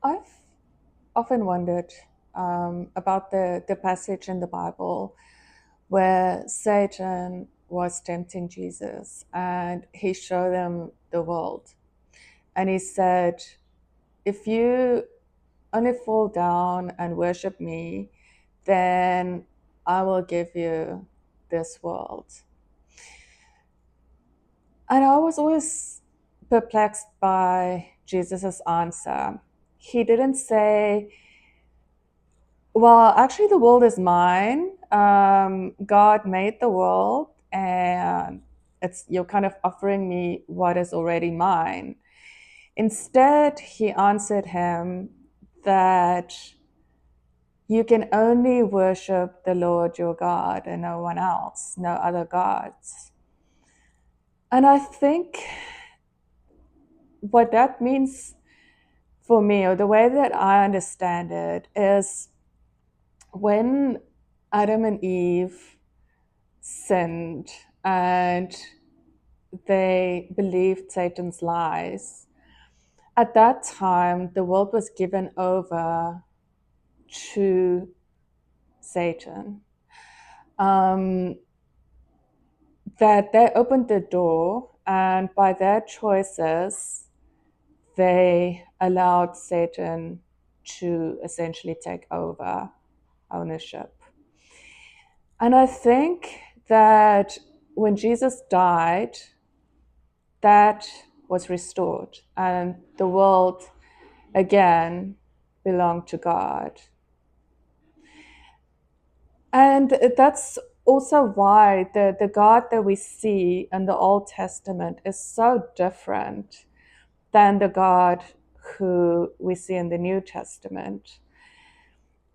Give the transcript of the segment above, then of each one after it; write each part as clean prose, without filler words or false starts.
I've often wondered about the passage in the Bible where Satan was tempting Jesus and he showed him the world. And he said, if you only fall down and worship me, then I will give you this world. And I was always perplexed by Jesus' answer. He didn't say, well, actually, the world is mine. God made the world, and you're kind of offering me what is already mine. Instead, he answered him that you can only worship the Lord your God and no one else, no other gods. And I think what that means for me, or the way that I understand it, is when Adam and Eve sinned and they believed Satan's lies, at that time the world was given over to Satan. That they opened the door, and by their choices, they allowed Satan to essentially take over ownership. And I think that when Jesus died, that was restored, and the world again belonged to God. And that's also why the God that we see in the Old Testament is so different than the God who we see in the New Testament.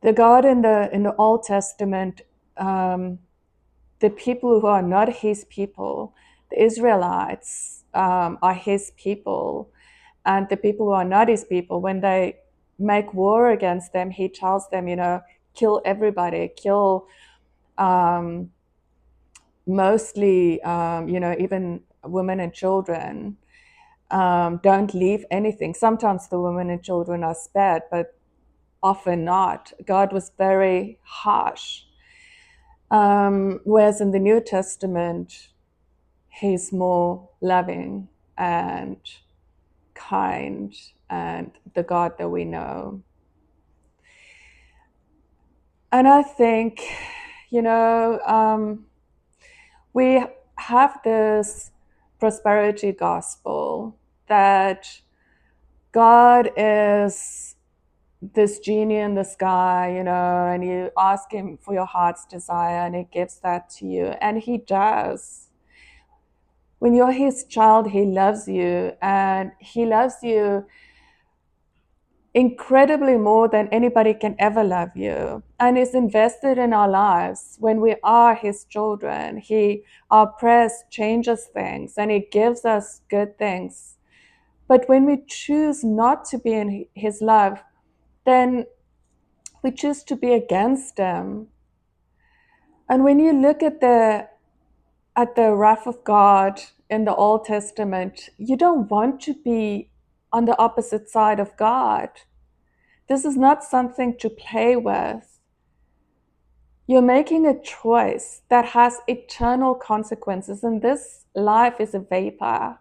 The God in the Old Testament, the people who are not his people, the Israelites, are his people, and the people who are not his people, when they make war against them, he tells them, kill everybody, kill mostly, even women and children. Don't leave anything. Sometimes the women and children are spared, but often not. God was very harsh. Whereas in the New Testament, he's more loving and kind and the God that we know. And I think, we have this prosperity gospel that God is this genie in the sky, and you ask him for your heart's desire and he gives that to you. And he does. When you're his child, he loves you, and he loves you incredibly more than anybody can ever love you, and is invested in our lives when we are his children. Our prayers changes things, and he gives us good things. But when we choose not to be in his love, then we choose to be against him. And when you look at the wrath of God in the Old Testament, you don't want to be on the opposite side of God. This is not something to play with. You're making a choice that has eternal consequences, and this life is a vapor.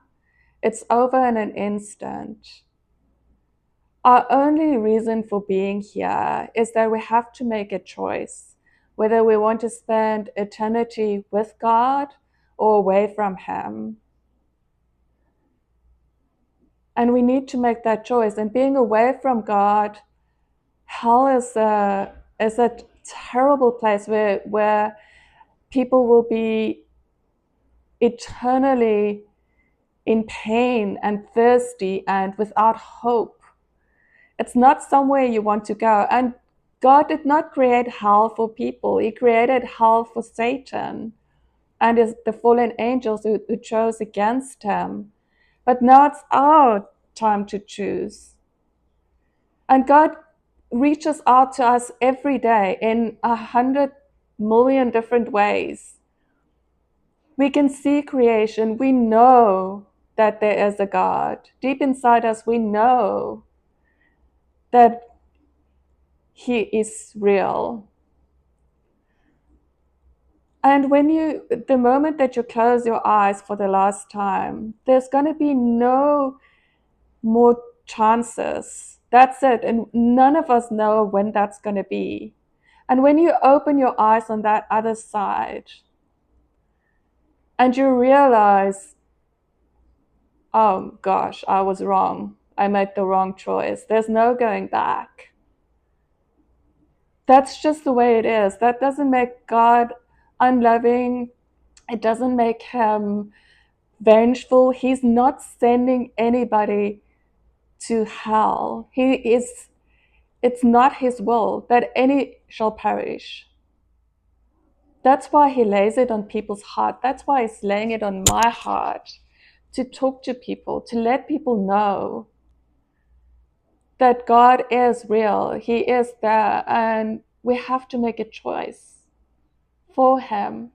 It's over in an instant. Our only reason for being here is that we have to make a choice, whether we want to spend eternity with God or away from him. And we need to make that choice. And being away from God, hell is a terrible place where people will be eternally in pain and thirsty and without hope. It's not somewhere you want to go. And God did not create hell for people. He created hell for Satan and the fallen angels who chose against him. But now it's our time to choose. And God reaches out to us every day in 100 million different ways. We can see creation. We know that there is a God. Deep inside us, we know. that He is real. And the moment that you close your eyes for the last time, there's going to be no more chances. That's it. And none of us know when that's going to be. And when you open your eyes on that other side and you realize, oh gosh, I was wrong. I made the wrong choice. There's no going back. That's just the way it is. That doesn't make God unloving. It doesn't make Him vengeful. He's not sending anybody to hell. It's not His will that any shall perish. That's why He lays it on people's heart. That's why He's laying it on my heart to talk to people, to let people know that God is real. He is there, and we have to make a choice for Him.